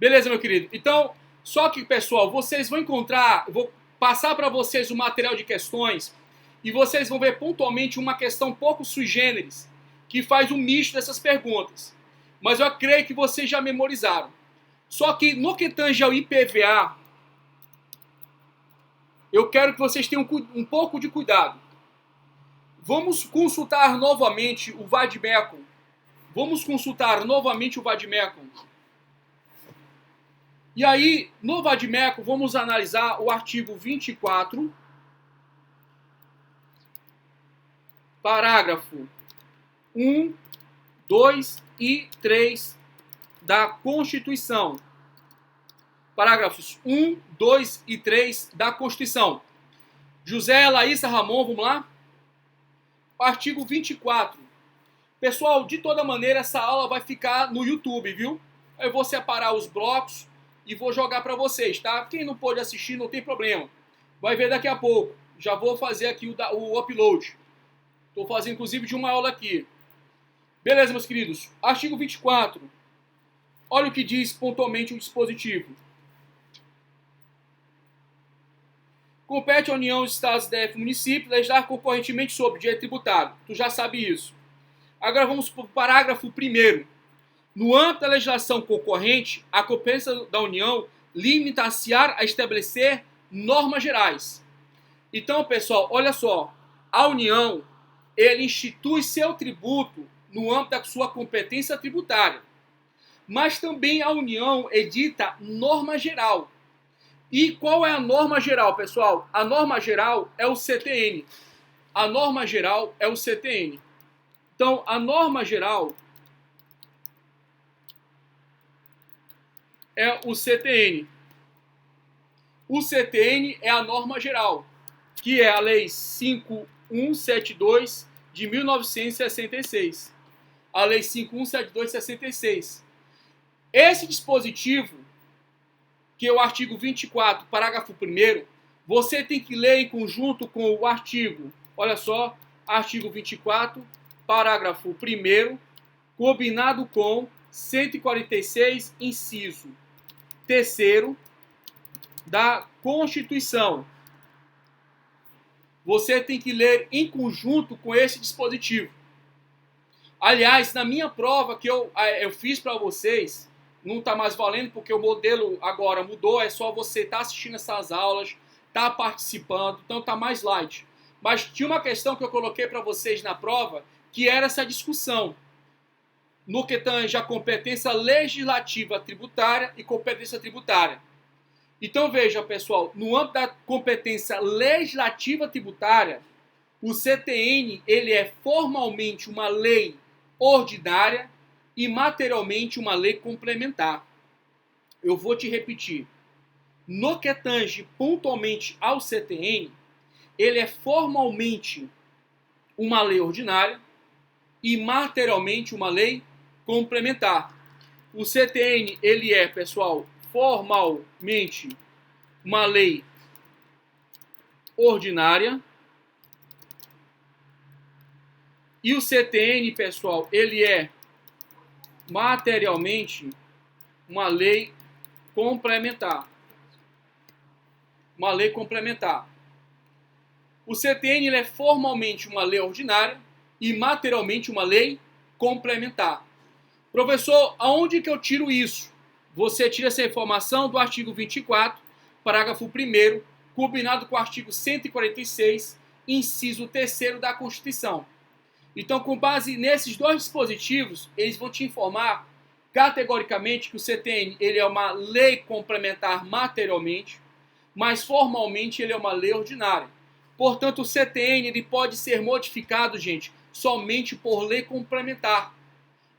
Beleza, meu querido? Então, só que, pessoal, vocês vão encontrar, eu vou passar para vocês o material de questões e vocês vão ver pontualmente uma questão um pouco sui generis, que faz um misto dessas perguntas. Mas eu creio que vocês já memorizaram. Só que no que tange ao IPVA, eu quero que vocês tenham um pouco de cuidado. Vamos consultar novamente o Vademecum. Vamos consultar novamente o Vademecum. E aí, no Vademecum, vamos analisar o artigo 24, parágrafo 1, 2 e 3 da Constituição. Parágrafos 1, 2 e 3 da Constituição. José, Laísa, Ramon, vamos lá? Artigo 24. Pessoal, de toda maneira, essa aula vai ficar no YouTube, viu? Eu vou separar os blocos e vou jogar para vocês, tá? Quem não pôde assistir, não tem problema. Vai ver daqui a pouco. Já vou fazer aqui o upload. Estou fazendo, inclusive, de uma aula aqui. Beleza, meus queridos. Artigo 24. Olha o que diz pontualmente o dispositivo. Compete à União, Estados, DF, município, legislar concorrentemente sobre direito tributário. Tu já sabe isso. Agora vamos para o parágrafo 1º. No âmbito da legislação concorrente, a competência da União limita-se a estabelecer normas gerais. Então, pessoal, olha só. A União, ele institui seu tributo no âmbito da sua competência tributária. Mas também a União edita norma geral. E qual é a norma geral, pessoal? A norma geral é o CTN. A norma geral é o CTN. Então, a norma geral é o CTN. O CTN é a norma geral, que é a Lei 5172 de 1966. A Lei 5172 de 66. Esse dispositivo, que é o artigo 24, parágrafo 1º, você tem que ler em conjunto com o artigo, olha só, artigo 24, parágrafo 1º, combinado com 146, inciso 3º da Constituição. Você tem que ler em conjunto com esse dispositivo. Aliás, na minha prova que eu fiz para vocês, não está mais valendo porque o modelo agora mudou, é só você estar assistindo essas aulas, estar participando, então está mais light. Mas tinha uma questão que eu coloquei para vocês na prova, que era essa discussão no que tange a competência legislativa tributária e competência tributária. Então veja, pessoal, no âmbito da competência legislativa tributária, o CTN ele é formalmente uma lei ordinária e materialmente uma lei complementar. Eu vou te repetir. No que tange pontualmente ao CTN, ele é formalmente uma lei ordinária e materialmente uma lei complementar. O CTN, ele é, pessoal, formalmente uma lei ordinária e o CTN, pessoal, ele é materialmente uma lei complementar. Uma lei complementar. O CTN ele é formalmente uma lei ordinária e materialmente uma lei complementar. Professor, aonde que eu tiro isso? Você tira essa informação do artigo 24, parágrafo 1º, combinado com o artigo 146, inciso 3º da Constituição. Então, com base nesses dois dispositivos, eles vão te informar categoricamente que o CTN ele é uma lei complementar materialmente, mas formalmente ele é uma lei ordinária. Portanto, o CTN ele pode ser modificado, gente, somente por lei complementar.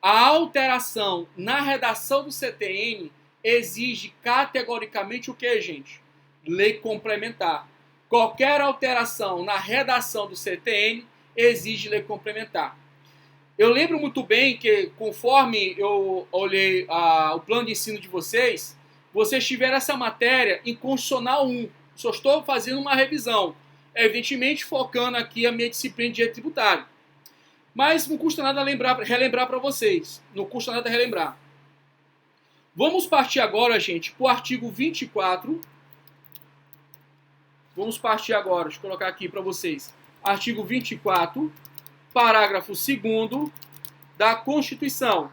A alteração na redação do CTN exige categoricamente o que, gente? Lei complementar. Qualquer alteração na redação do CTN exige lei complementar. Eu lembro muito bem que, conforme eu olhei o plano de ensino de vocês, vocês tiveram essa matéria em Constitucional 1. Só estou fazendo uma revisão. Evidentemente, focando aqui a minha disciplina de direito tributário. Mas não custa nada relembrar para vocês. Não custa nada relembrar. Vamos partir agora, gente, para o artigo 24. Vamos partir agora, deixa eu colocar aqui para vocês. Artigo 24, parágrafo 2º da Constituição.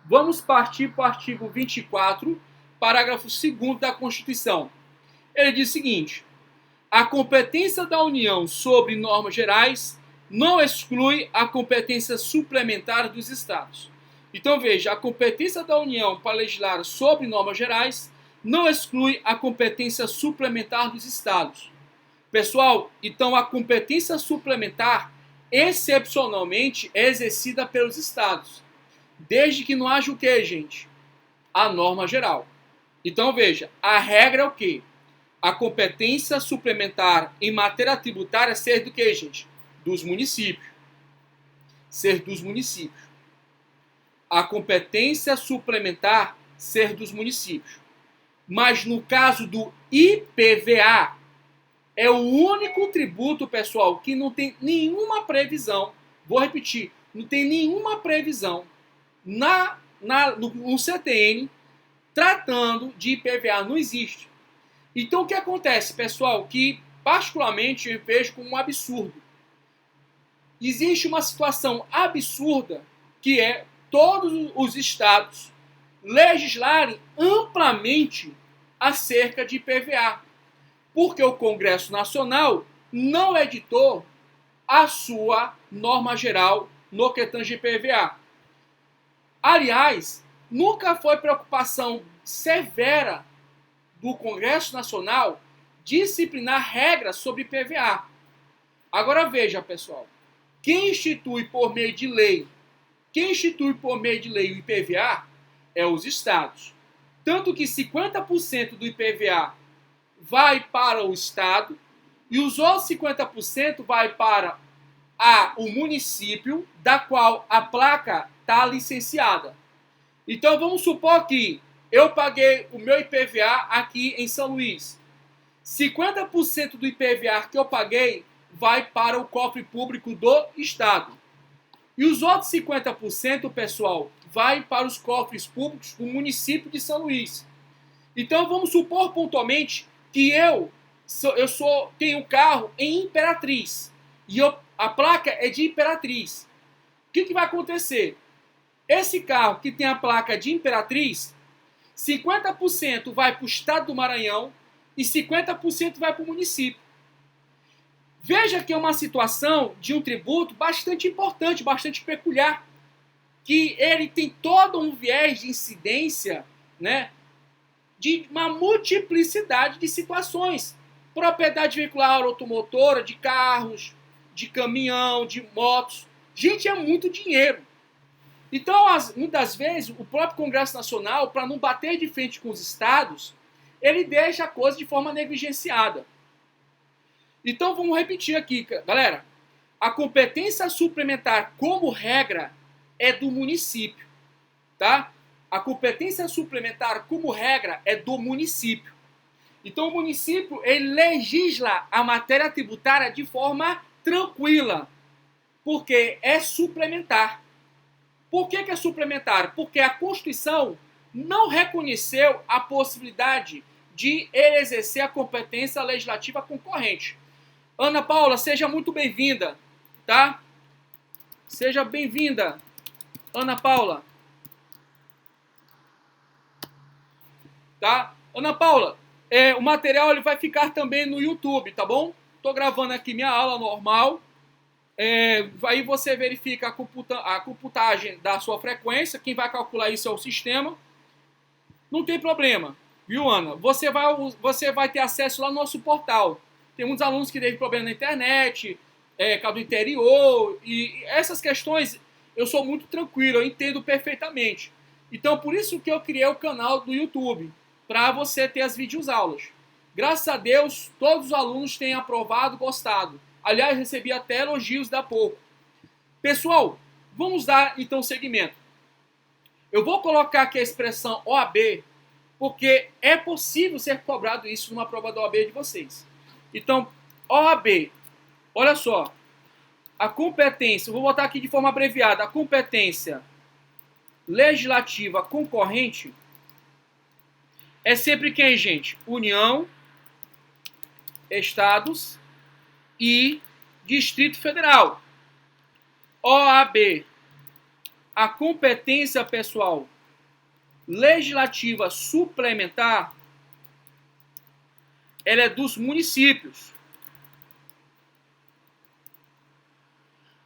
Vamos partir para o artigo 24, parágrafo 2º da Constituição. Ele diz o seguinte: a competência da União sobre normas gerais não exclui a competência suplementar dos Estados. Então veja, a competência da União para legislar sobre normas gerais não exclui a competência suplementar dos Estados. Pessoal, então a competência suplementar excepcionalmente é exercida pelos Estados, desde que não haja o quê, gente? A norma geral. Então veja, a regra é o quê? A competência suplementar em matéria tributária ser do quê, gente? Dos municípios. Ser dos municípios. A competência suplementar ser dos municípios. Mas no caso do IPVA, é o único tributo, pessoal, que não tem nenhuma previsão, vou repetir, não tem nenhuma previsão no CTN tratando de IPVA, não existe. Então o que acontece, pessoal, que particularmente eu vejo como um absurdo. Existe uma situação absurda que é todos os estados legislarem amplamente acerca de IPVA, porque o Congresso Nacional não editou a sua norma geral no que tange IPVA. Aliás, nunca foi preocupação severa do Congresso Nacional disciplinar regras sobre IPVA. Agora veja, pessoal, quem institui por meio de lei o IPVA é os estados. Tanto que 50% do IPVA vai para o estado e os outros 50% vai para o município da qual a placa está licenciada. Então vamos supor que eu paguei o meu IPVA aqui em São Luís. 50% do IPVA que eu paguei vai para o cofre público do estado. E os outros 50%, pessoal, vai para os cofres públicos do município de São Luís. Então vamos supor pontualmente que eu tenho carro em Imperatriz e a placa é de Imperatriz. O que vai acontecer? Esse carro que tem a placa de Imperatriz, 50% vai para o estado do Maranhão e 50% vai para o município. Veja que é uma situação de um tributo bastante importante, bastante peculiar, que ele tem todo um viés de incidência, né, de uma multiplicidade de situações. Propriedade veicular automotora, de carros, de caminhão, de motos. Gente, é muito dinheiro. Então, muitas vezes, o próprio Congresso Nacional, para não bater de frente com os estados, ele deixa a coisa de forma negligenciada. Então, vamos repetir aqui, galera. A competência suplementar, como regra, é do município, tá? A competência suplementar, como regra, é do município. Então, o município, ele legisla a matéria tributária de forma tranquila, porque é suplementar. Por que é suplementar? Porque a Constituição não reconheceu a possibilidade de ele exercer a competência legislativa concorrente. Ana Paula, seja muito bem-vinda, tá? Seja bem-vinda, Ana Paula. Tá? Ana Paula, o material ele vai ficar também no YouTube, tá bom? Tô gravando aqui minha aula normal. Aí você verifica a computagem da sua frequência. Quem vai calcular isso é o sistema. Não tem problema, viu, Ana? Você vai ter acesso lá no nosso portal. Tem muitos alunos que teve problema na internet, cabo do interior, e essas questões eu sou muito tranquilo, eu entendo perfeitamente. Então, por isso que eu criei o canal do YouTube, para você ter as videoaulas. Graças a Deus, todos os alunos têm aprovado, gostado. Aliás, recebi até elogios da pouco. Pessoal, vamos dar então seguimento. Eu vou colocar aqui a expressão OAB, porque é possível ser cobrado isso numa prova da OAB de vocês. Então, OAB, olha só, a competência, vou botar aqui de forma abreviada, a competência legislativa concorrente, É sempre quem, gente? União, Estados e Distrito Federal. OAB. A competência, pessoal, legislativa suplementar, ela é dos municípios.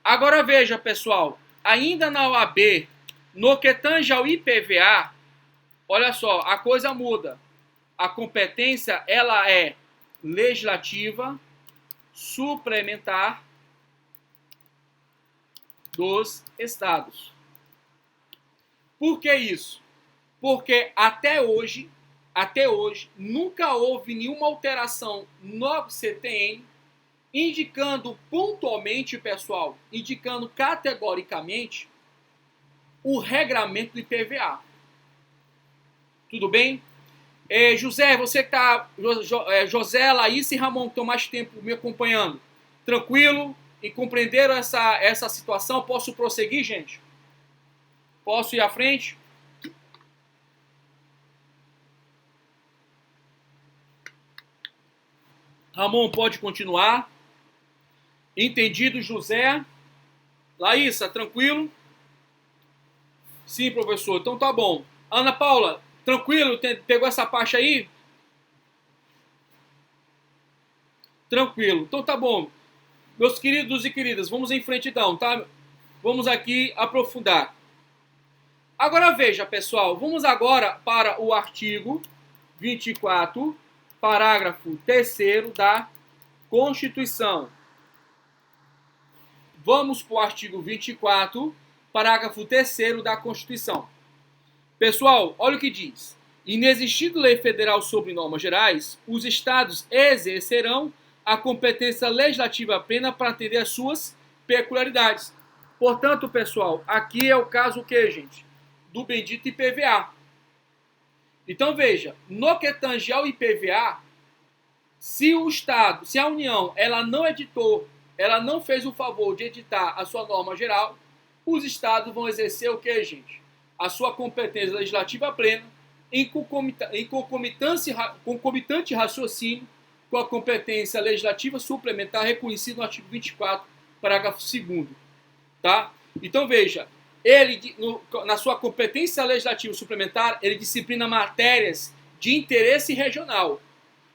Agora veja, pessoal, ainda na OAB, no que tange ao IPVA, olha só, a coisa muda. A competência, ela é legislativa suplementar dos estados. Por que isso? Porque até hoje, nunca houve nenhuma alteração no CTN indicando pontualmente, pessoal, indicando categoricamente o regramento do IPVA. Tudo bem? José, você que está... José, Laís e Ramon, que estão mais tempo me acompanhando. Tranquilo? E compreenderam essa situação? Posso prosseguir, gente? Posso ir à frente? Ramon, pode continuar. Entendido, José? Laísa, tranquilo? Sim, professor. Então tá bom. Ana Paula, tranquilo? Pegou essa parte aí? Tranquilo. Então tá bom. Meus queridos e queridas, vamos em frente então, tá? Vamos aqui aprofundar. Agora veja, pessoal, vamos agora para o artigo 24, parágrafo 3º da Constituição. Vamos para o artigo 24, parágrafo 3º da Constituição. Pessoal, olha o que diz. Inexistindo lei federal sobre normas gerais, os estados exercerão a competência legislativa plena para atender às suas peculiaridades. Portanto, pessoal, aqui é o caso o quê, gente? Do bendito IPVA. Então, veja, no que tange ao IPVA, se o Estado, se a União, ela não editou, ela não fez o favor de editar a sua norma geral, os estados vão exercer o quê, gente? A sua competência legislativa plena em concomitante raciocínio com a competência legislativa suplementar reconhecida no artigo 24, parágrafo 2º. Tá? Então, veja, ele, na sua competência legislativa suplementar, ele disciplina matérias de interesse regional.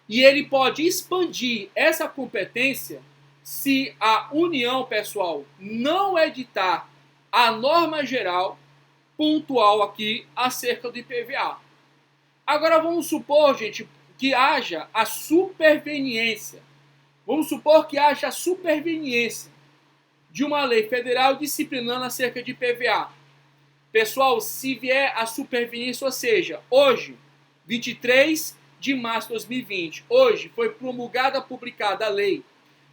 E ele pode expandir essa competência se a União, pessoal, não editar a norma geral pontual aqui acerca do IPVA. Agora vamos supor, gente, que haja a superveniência. Vamos supor que haja a superveniência de uma lei federal disciplinando acerca de IPVA. Pessoal, se vier a superveniência, ou seja, hoje, 23 de março de 2020, hoje foi promulgada, publicada a lei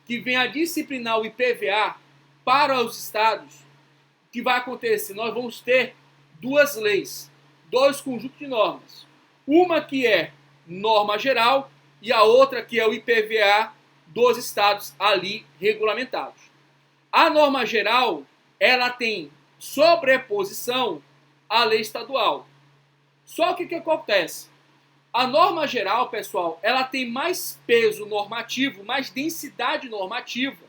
que vem a disciplinar o IPVA para os estados, o que vai acontecer? Nós vamos ter duas leis, dois conjuntos de normas. Uma que é norma geral e a outra que é o IPVA dos estados ali regulamentados. A norma geral, ela tem sobreposição à lei estadual. Só que o que acontece? A norma geral, pessoal, ela tem mais peso normativo, mais densidade normativa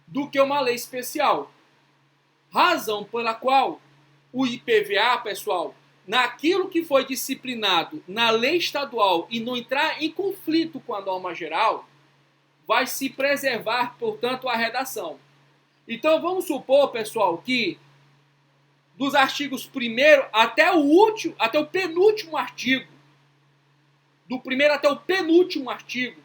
do que uma lei especial. Razão pela qual o IPVA, pessoal, naquilo que foi disciplinado na lei estadual e não entrar em conflito com a norma geral, vai se preservar, portanto, a redação. Então, vamos supor, pessoal, que dos artigos 1º até o último, até o penúltimo artigo, do primeiro até o penúltimo artigo,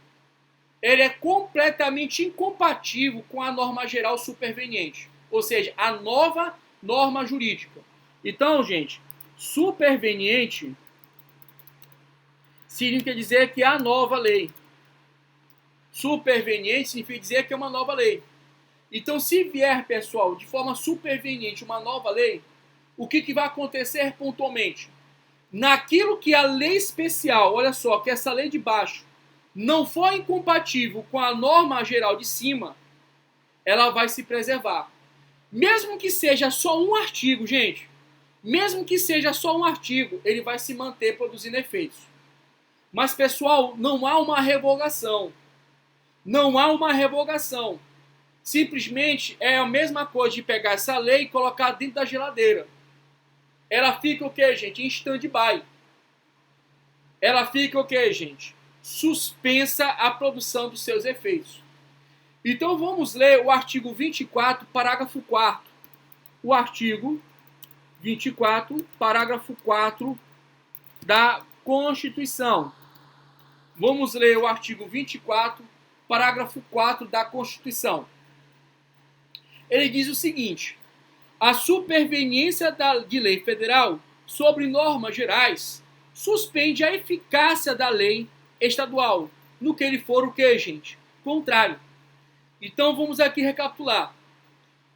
ele é completamente incompatível com a norma geral superveniente, ou seja, a nova norma jurídica. Então, gente, superveniente significa dizer que é a nova lei. Superveniente significa dizer que é uma nova lei. Então, se vier, pessoal, de forma superveniente uma nova lei, o que vai acontecer pontualmente? Naquilo que a lei especial, olha só, que essa lei de baixo, não for incompatível com a norma geral de cima, ela vai se preservar. Mesmo que seja só um artigo, gente, mesmo que seja só um artigo, ele vai se manter produzindo efeitos. Mas, pessoal, não há uma revogação. Não há uma revogação. Simplesmente é a mesma coisa de pegar essa lei e colocar dentro da geladeira. Ela fica o quê, gente? Em stand-by. Ela fica o quê, gente? Suspensa a produção dos seus efeitos. Então vamos ler o artigo 24, parágrafo 4º. O artigo 24, parágrafo 4º da Constituição. Vamos ler o artigo 24, parágrafo 4º da Constituição. Ele diz o seguinte: a superveniência de lei federal sobre normas gerais suspende a eficácia da lei estadual, no que ele for o que, gente? Contrário. Então vamos aqui recapitular.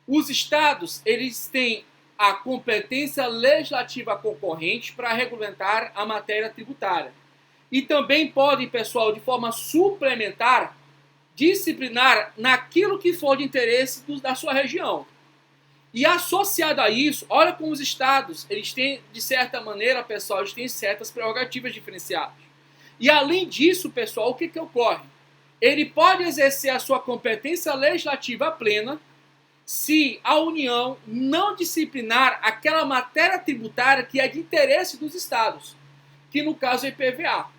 Os estados, eles têm a competência legislativa concorrente para regulamentar a matéria tributária. E também podem, pessoal, de forma suplementar, disciplinar naquilo que for de interesse da sua região. E associado a isso, olha como os estados, eles têm, de certa maneira, pessoal, eles têm certas prerrogativas diferenciadas. E além disso, pessoal, o que ocorre? Ele pode exercer a sua competência legislativa plena se a União não disciplinar aquela matéria tributária que é de interesse dos estados, que no caso é IPVA.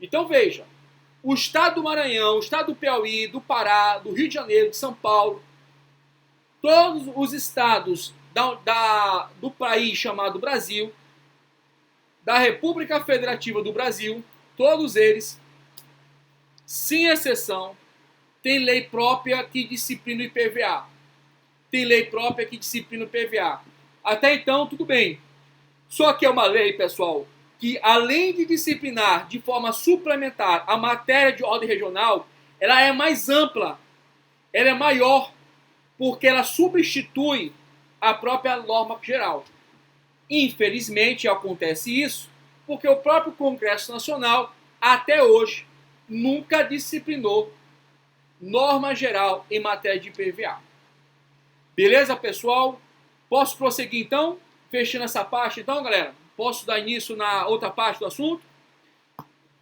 Então veja, o estado do Maranhão, o estado do Piauí, do Pará, do Rio de Janeiro, de São Paulo, todos os estados do país chamado Brasil, da República Federativa do Brasil, todos eles, sem exceção, têm lei própria que disciplina o IPVA. Tem lei própria que disciplina o IPVA. Até então, tudo bem. Só que é uma lei, pessoal, que além de disciplinar de forma suplementar a matéria de ordem regional, ela é mais ampla, ela é maior, porque ela substitui a própria norma geral. Infelizmente acontece isso, porque o próprio Congresso Nacional, até hoje, nunca disciplinou norma geral em matéria de IPVA. Beleza, pessoal? Posso prosseguir então? Fechando essa parte então, galera? Posso dar início na outra parte do assunto?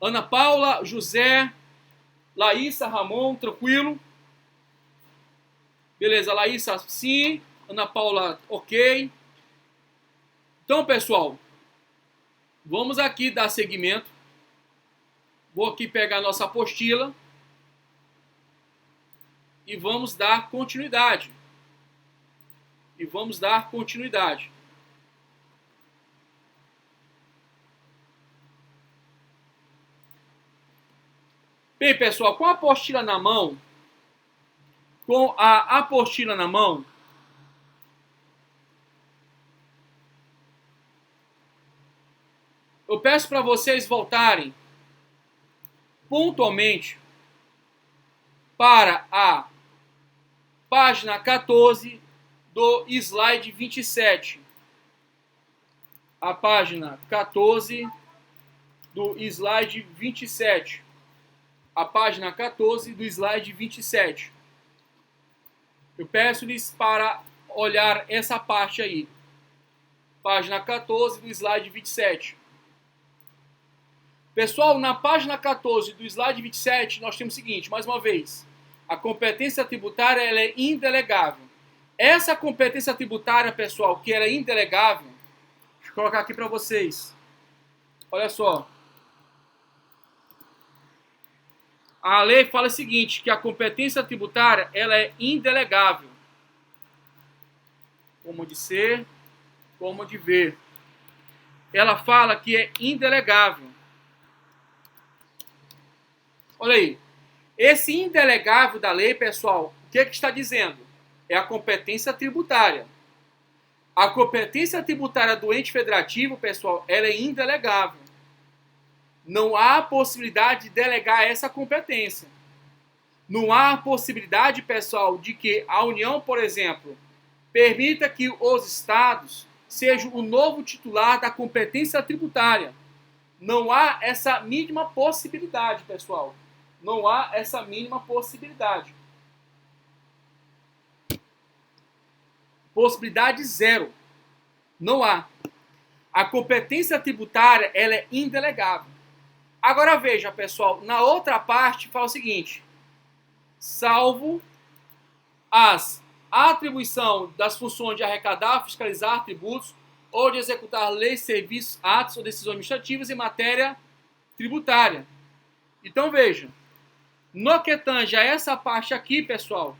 Ana Paula, José, Laísa, Ramon, tranquilo? Beleza, Laísa, sim. Ana Paula, ok. Então, pessoal, vamos aqui dar seguimento. Vou aqui pegar a nossa apostila e vamos dar continuidade. Bem, pessoal, com a apostila na mão, eu peço para vocês voltarem pontualmente para a página 14 do slide 27. A página 14 do slide 27. A página 14 do slide 27. Eu peço-lhes para olhar essa parte aí. Página 14 do slide 27. Pessoal, na página 14 do slide 27, nós temos o seguinte, mais uma vez. A competência tributária ela é indelegável. Essa competência tributária, pessoal, que ela é indelegável, deixa eu colocar aqui para vocês. Olha só. A lei fala o seguinte, que a competência tributária ela é indelegável. Como de ser, como de ver. Ela fala que é indelegável. Olha aí. Esse indelegável da lei, pessoal, o que está dizendo? É a competência tributária. A competência tributária do ente federativo, pessoal, ela é indelegável. Não há possibilidade de delegar essa competência. Não há possibilidade, pessoal, de que a União, por exemplo, permita que os estados sejam o novo titular da competência tributária. Não há essa mínima possibilidade, pessoal. Não há essa mínima possibilidade. Possibilidade zero. Não há. A competência tributária ela é indelegável. Agora veja, pessoal, na outra parte fala o seguinte: salvo as atribuição das funções de arrecadar, fiscalizar tributos ou de executar leis, serviços, atos ou decisões administrativas em matéria tributária. Então veja, no que tange a essa parte aqui, pessoal,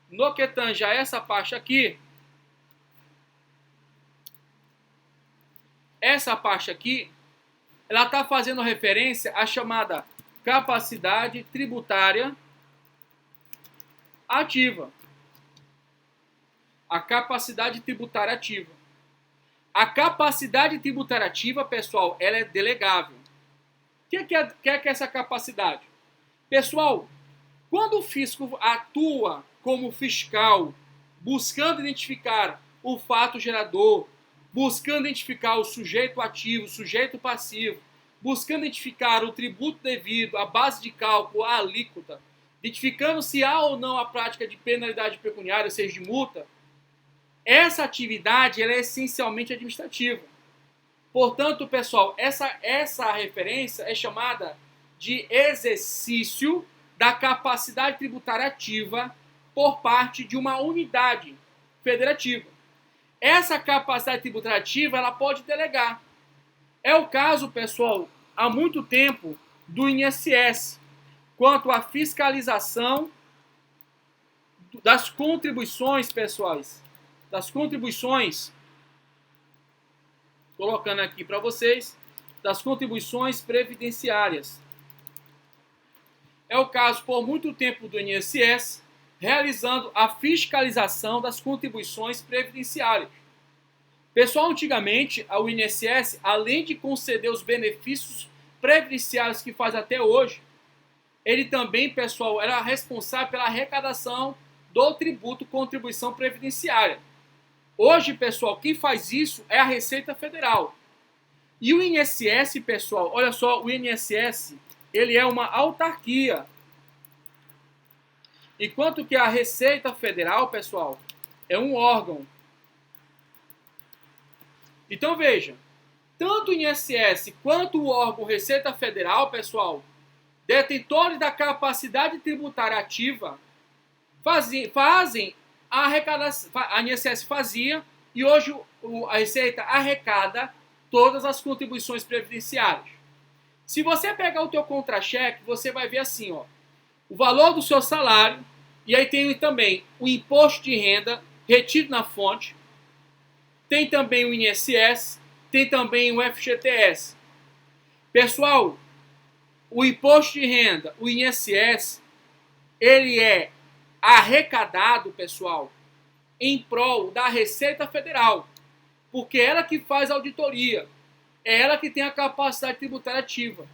no que tange a essa parte aqui, essa parte aqui, ela está fazendo referência à chamada capacidade tributária ativa. A capacidade tributária ativa. A capacidade tributária ativa, pessoal, ela é delegável. O que é essa capacidade? Pessoal, quando o fisco atua como fiscal, buscando identificar o fato gerador, buscando identificar o sujeito ativo, o sujeito passivo, buscando identificar o tributo devido, a base de cálculo, a alíquota, identificando se há ou não a prática de penalidade pecuniária, ou seja, de multa, essa atividade ela é essencialmente administrativa. Portanto, pessoal, essa referência é chamada de exercício da capacidade tributária ativa por parte de uma unidade federativa. Essa capacidade tributária ativa ela pode delegar. É o caso, pessoal, há muito tempo do INSS, quanto à fiscalização das contribuições, pessoais, das contribuições, colocando aqui para vocês, das contribuições previdenciárias. É o caso, por muito tempo, do INSS, realizando a fiscalização das contribuições previdenciárias. Pessoal, antigamente, o INSS, além de conceder os benefícios previdenciários que faz até hoje, ele também, pessoal, era responsável pela arrecadação do tributo contribuição previdenciária. Hoje, pessoal, quem faz isso é a Receita Federal. E o INSS, pessoal, olha só, o INSS, ele é uma autarquia. Enquanto que a Receita Federal, pessoal, é um órgão. Então, veja, tanto o INSS quanto o órgão Receita Federal, pessoal, detentores da capacidade tributária ativa, fazem a arrecadação. A INSS fazia e hoje a Receita arrecada todas as contribuições previdenciárias. Se você pegar o teu contra-cheque, você vai ver assim, ó, o valor do seu salário, e aí tem também o imposto de renda retido na fonte, tem também o INSS, tem também o FGTS. Pessoal, o imposto de renda, o INSS, ele é arrecadado, pessoal, em prol da Receita Federal, porque é ela que faz a auditoria, é ela que tem a capacidade tributária ativa.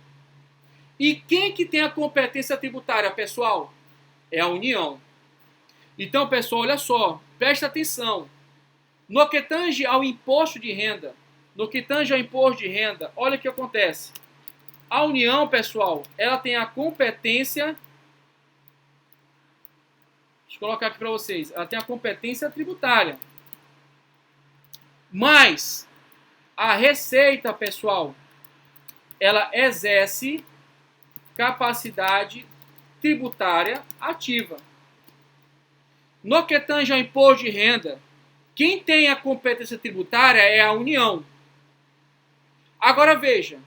E quem que tem a competência tributária, pessoal? É a União. Então, pessoal, olha só, presta atenção. No que tange ao imposto de renda, olha o que acontece. A União, pessoal, ela tem a competência. Deixa eu colocar aqui para vocês. Ela tem a competência tributária. Mas a Receita, pessoal, ela exerce capacidade tributária ativa. No que tange ao imposto de renda, quem tem a competência tributária é a União. Agora veja,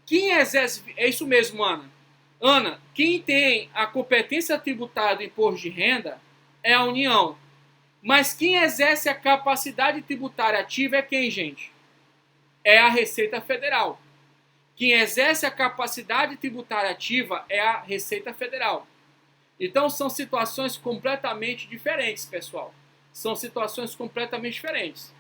quem exerce... É isso mesmo, Ana. Ana, quem tem a competência tributária do imposto de renda é a União. Mas quem exerce a capacidade tributária ativa é quem, gente? É a Receita Federal. Quem exerce a capacidade tributária ativa é a Receita Federal. Então são situações completamente diferentes, pessoal. São situações completamente diferentes.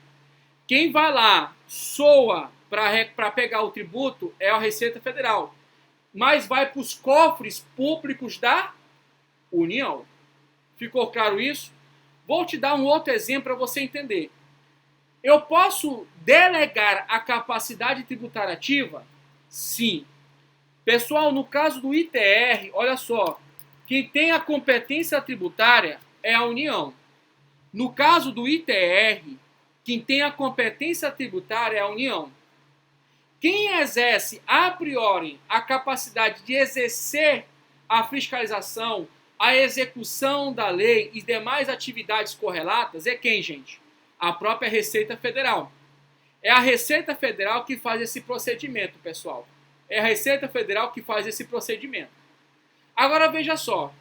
Quem vai lá, soa para pegar o tributo é a Receita Federal. Mas vai para os cofres públicos da União. Ficou claro isso? Vou te dar um outro exemplo para você entender. Eu posso delegar a capacidade tributária ativa? Sim. Pessoal, no caso do ITR, olha só, quem tem a competência tributária é a União. No caso do ITR, quem tem a competência tributária é a União. Quem exerce a priori a capacidade de exercer a fiscalização, a execução da lei e demais atividades correlatas é quem, gente? A própria Receita Federal. É a Receita Federal que faz esse procedimento, pessoal. É a Receita Federal que faz esse procedimento. Agora veja só,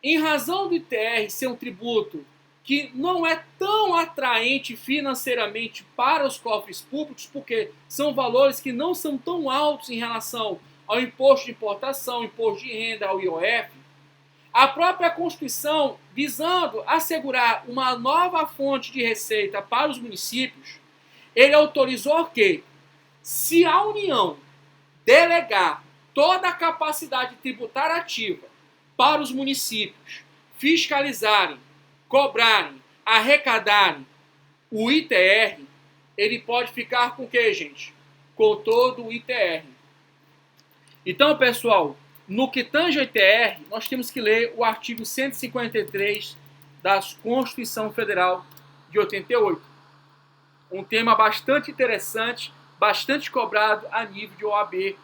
em razão do ITR ser um tributo que não é tão atraente financeiramente para os cofres públicos, porque são valores que não são tão altos em relação ao imposto de importação, imposto de renda, ao IOF, a própria Constituição, visando assegurar uma nova fonte de receita para os municípios, ele autorizou que, se a União delegar toda a capacidade tributária ativa para os municípios fiscalizarem, cobrarem, arrecadarem o ITR, ele pode ficar com o que, gente? Com todo o ITR. Então, pessoal, no que tange ao ITR, nós temos que ler o artigo 153 da Constituição Federal de 88. Um tema bastante interessante, bastante cobrado a nível de OAB,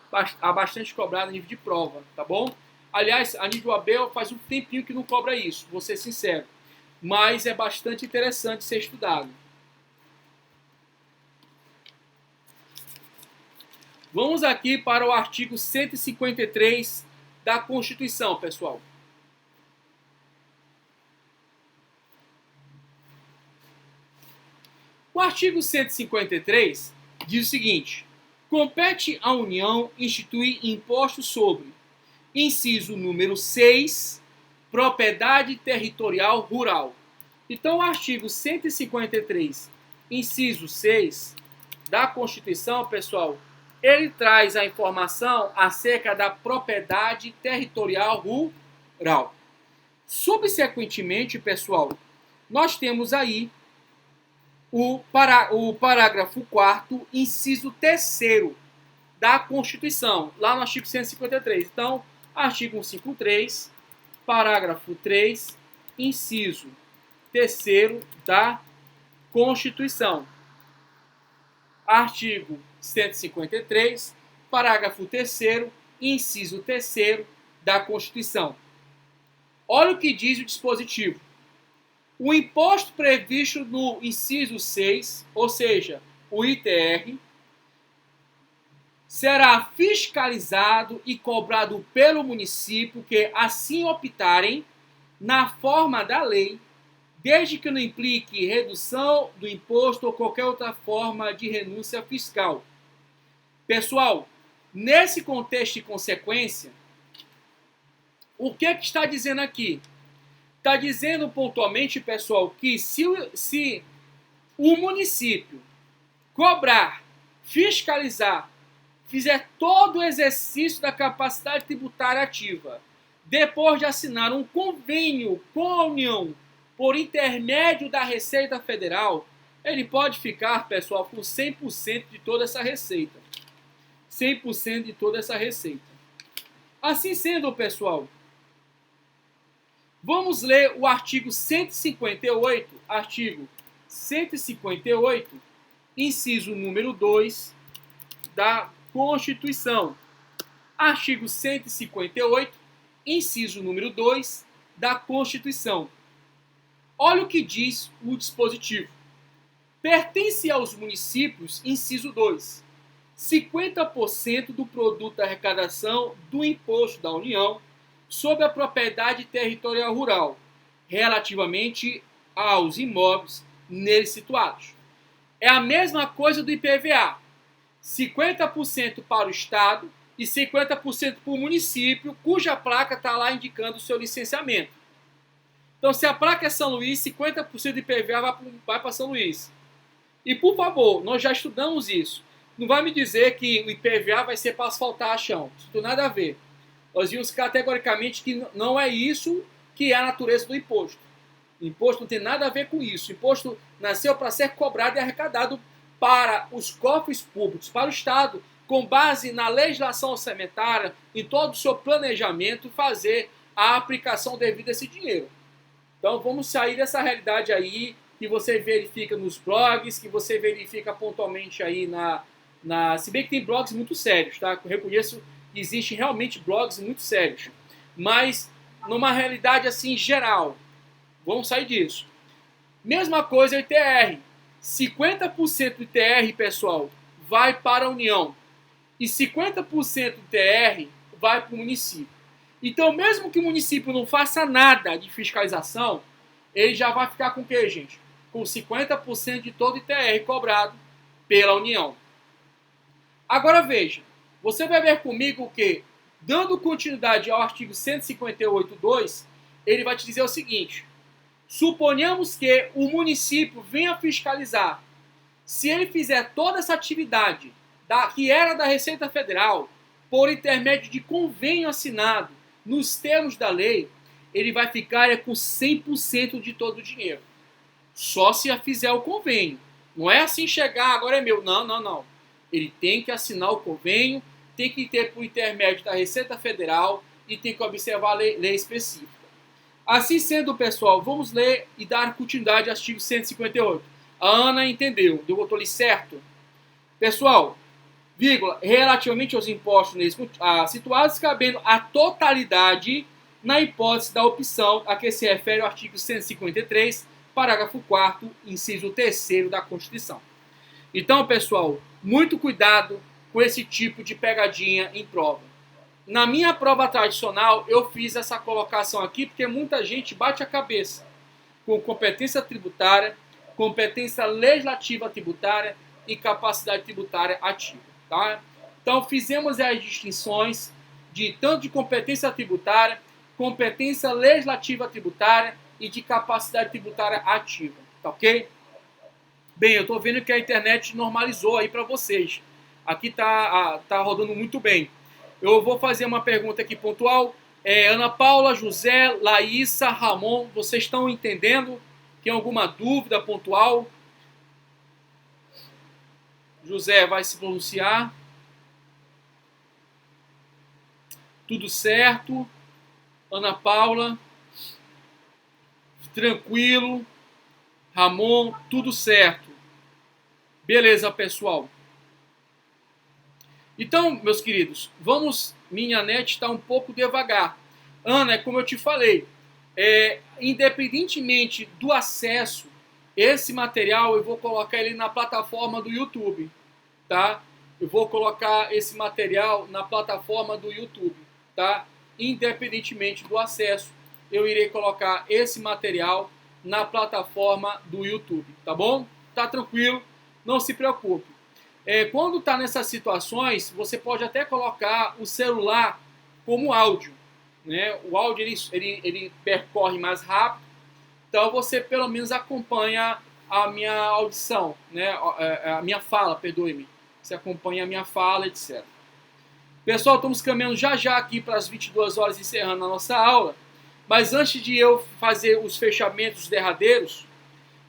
bastante cobrado a nível de prova, tá bom? Aliás, a nível de OAB faz um tempinho que não cobra isso, vou ser sincero. Mas é bastante interessante ser estudado. Vamos aqui para o artigo 153 da Constituição, pessoal. O artigo 153 diz o seguinte: compete à União instituir imposto sobre, inciso número 6, propriedade territorial rural. Então, o artigo 153, inciso 6 da Constituição, pessoal, ele traz a informação acerca da propriedade territorial rural. Subsequentemente, pessoal, nós temos aí o parágrafo 4º, inciso 3º da Constituição, lá no artigo 153. Então, artigo 153, parágrafo 3, inciso 3º da Constituição. Artigo 153, parágrafo 3º, inciso 3º da Constituição. Olha o que diz o dispositivo. O imposto previsto no inciso 6, ou seja, o ITR, será fiscalizado e cobrado pelo município que assim optarem na forma da lei, desde que não implique redução do imposto ou qualquer outra forma de renúncia fiscal. Pessoal, nesse contexto e consequência, o que está dizendo aqui? Está dizendo pontualmente, pessoal, que se o município cobrar, fiscalizar, fizer todo o exercício da capacidade tributária ativa, depois de assinar um convênio com a União por intermédio da Receita Federal, ele pode ficar, pessoal, com 100% de toda essa receita. 100% de toda essa receita. Assim sendo, pessoal, vamos ler o artigo 158, inciso número 2 da Constituição. Artigo 158, inciso número 2 da Constituição. Olha o que diz o dispositivo. Pertence aos municípios, inciso 2, 50% do produto da arrecadação do imposto da União sobre a propriedade territorial rural, relativamente aos imóveis neles situados. É a mesma coisa do IPVA. 50% para o Estado e 50% para o município, cuja placa está lá indicando o seu licenciamento. Então, se a placa é São Luís, 50% do IPVA vai para São Luís. E, por favor, nós já estudamos isso. Não vai me dizer que o IPVA vai ser para asfaltar chão. Isso não tem nada a ver. Nós vimos categoricamente que não é isso que é a natureza do imposto. O imposto não tem nada a ver com isso. O imposto nasceu para ser cobrado e arrecadado para os cofres públicos, para o Estado, com base na legislação orçamentária, em todo o seu planejamento, fazer a aplicação devida a esse dinheiro. Então vamos sair dessa realidade aí, que você verifica nos blogs, que você verifica pontualmente aí Se bem que tem blogs muito sérios, tá? Eu reconheço que existem realmente blogs muito sérios. Mas, numa realidade assim geral, vamos sair disso. Mesma coisa o ITR. 50% do ITR, pessoal, vai para a União. E 50% do ITR vai para o município. Então, mesmo que o município não faça nada de fiscalização, ele já vai ficar com o quê, gente? Com 50% de todo o ITR cobrado pela União. Agora veja, você vai ver comigo que, dando continuidade ao artigo 158.2, ele vai te dizer o seguinte: suponhamos que o município venha fiscalizar. Se ele fizer toda essa atividade que era da Receita Federal, por intermédio de convênio assinado, nos termos da lei, ele vai ficar com 100% de todo o dinheiro. Só se fizer o convênio. Não é assim chegar, agora é meu. Não, não, não. Ele tem que assinar o convênio, tem que ter por intermédio da Receita Federal e tem que observar a lei específica. Assim sendo, pessoal, vamos ler e dar continuidade ao artigo 158. A Ana entendeu. Eu botou ali certo? Pessoal, vírgula, relativamente aos impostos situados, cabendo a totalidade na hipótese da opção a que se refere o artigo 153, parágrafo 4º, inciso 3º da Constituição. Então, pessoal, muito cuidado com esse tipo de pegadinha em prova. Na minha prova tradicional, eu fiz essa colocação aqui porque muita gente bate a cabeça com competência tributária, competência legislativa tributária e capacidade tributária ativa. Tá? Então, fizemos as distinções de tanto de competência tributária, competência legislativa tributária e de capacidade tributária ativa. Tá ok? Bem, eu estou vendo que a internet normalizou aí para vocês. Aqui tá rodando muito bem. Eu vou fazer uma pergunta aqui pontual. Ana Paula, José, Laísa, Ramon, vocês estão entendendo? Tem alguma dúvida pontual? José vai se pronunciar. Tudo certo. Ana Paula, tranquilo. Ramon, tudo certo. Beleza, pessoal. Então, meus queridos, minha net está um pouco devagar. Ana, como eu te falei, independentemente do acesso, esse material eu vou colocar ele na plataforma do YouTube, tá? Eu vou colocar esse material na plataforma do YouTube, tá? Independentemente do acesso, eu irei colocar esse material na plataforma do YouTube, tá bom? Tá tranquilo, não se preocupe. Quando está nessas situações, você pode até colocar o celular como áudio, né? O áudio ele percorre mais rápido, então você pelo menos acompanha a minha audição, né? A minha fala, perdoe-me. Você acompanha a minha fala, etc. Pessoal, estamos caminhando já aqui para as 22 horas, encerrando a nossa aula. Mas antes de eu fazer os fechamentos derradeiros,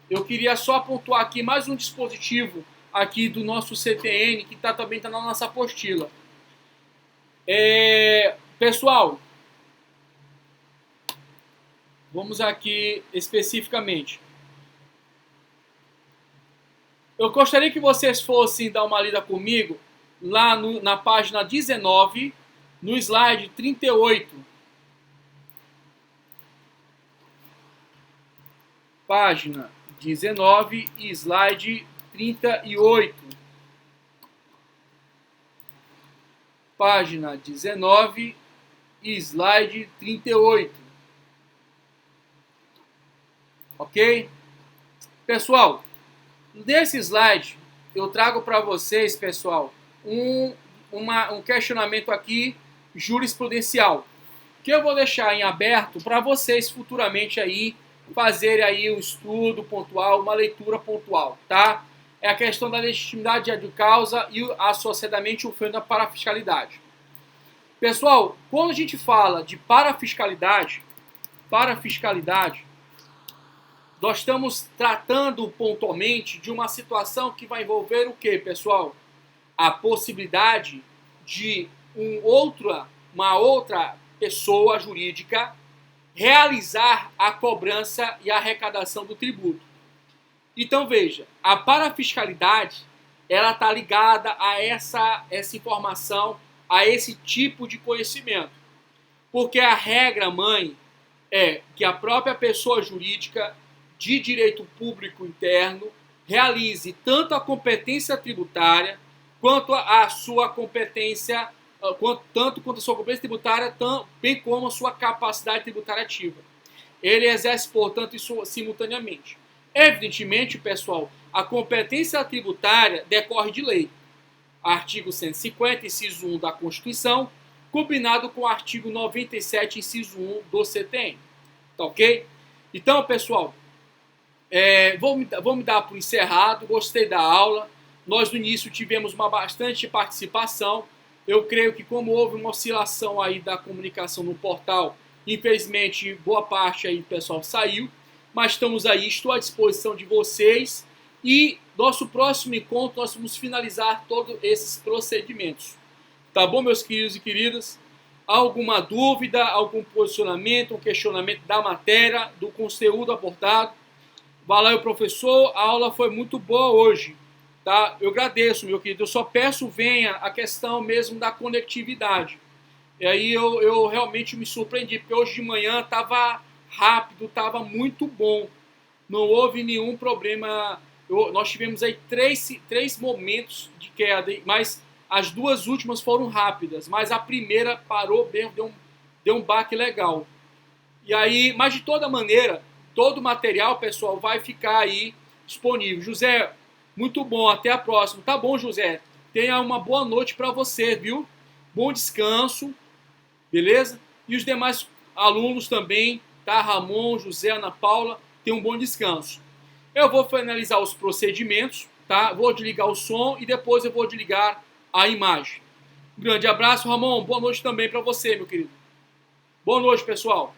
eu queria só pontuar aqui mais um dispositivo aqui do nosso CTN, que também está na nossa apostila. Pessoal, vamos aqui especificamente. Eu gostaria que vocês fossem dar uma lida comigo lá na página 19, no slide 38. Página 19 e slide 38. Página 19 e slide 38. Ok? Pessoal, nesse slide eu trago para vocês, pessoal, um questionamento aqui jurisprudencial, que eu vou deixar em aberto para vocês futuramente aí fazerem aí um estudo pontual, uma leitura pontual, tá? É a questão da legitimidade de causa e associadamente o fenômeno da parafiscalidade. Pessoal, quando a gente fala de parafiscalidade, nós estamos tratando pontualmente de uma situação que vai envolver o quê, pessoal? A possibilidade de uma outra pessoa jurídica realizar a cobrança e a arrecadação do tributo. Então veja, a parafiscalidade ela está ligada a essa informação, a esse tipo de conhecimento. Porque a regra mãe é que a própria pessoa jurídica de direito público interno realize tanto a competência tributária quanto a sua competência, tanto quanto a sua competência tributária, bem como a sua capacidade tributária ativa. Ele exerce, portanto, isso simultaneamente. Evidentemente, pessoal, a competência tributária decorre de lei. Artigo 150, inciso 1 da Constituição, combinado com o artigo 97, inciso 1 do CTN. Tá ok? Então, pessoal, vou me dar por encerrado. Gostei da aula. Nós, no início, tivemos bastante participação. Eu creio que, como houve uma oscilação aí da comunicação no portal, infelizmente, boa parte aí do pessoal saiu. Mas estamos aí, estou à disposição de vocês. E nosso próximo encontro, nós vamos finalizar todos esses procedimentos. Tá bom, meus queridos e queridas? Alguma dúvida, algum posicionamento, um questionamento da matéria, do conteúdo abordado? Vai lá, professor, a aula foi muito boa hoje. Tá? Eu agradeço, meu querido. Eu só peço, venha a questão mesmo da conectividade. E aí eu realmente me surpreendi, porque hoje de manhã estava rápido, estava muito bom. Não houve nenhum problema. Nós tivemos aí três momentos de queda, mas as duas últimas foram rápidas, mas a primeira parou bem, deu um baque legal. E aí, mas de toda maneira, todo o material, pessoal, vai ficar aí disponível. José, muito bom, até a próxima. Tá bom, José? Tenha uma boa noite para você, viu? Bom descanso, beleza? E os demais alunos também, tá? Ramon, José, Ana Paula, tenham um bom descanso. Eu vou finalizar os procedimentos, tá? Vou desligar o som e depois eu vou desligar a imagem. Um grande abraço, Ramon. Boa noite também para você, meu querido. Boa noite, pessoal.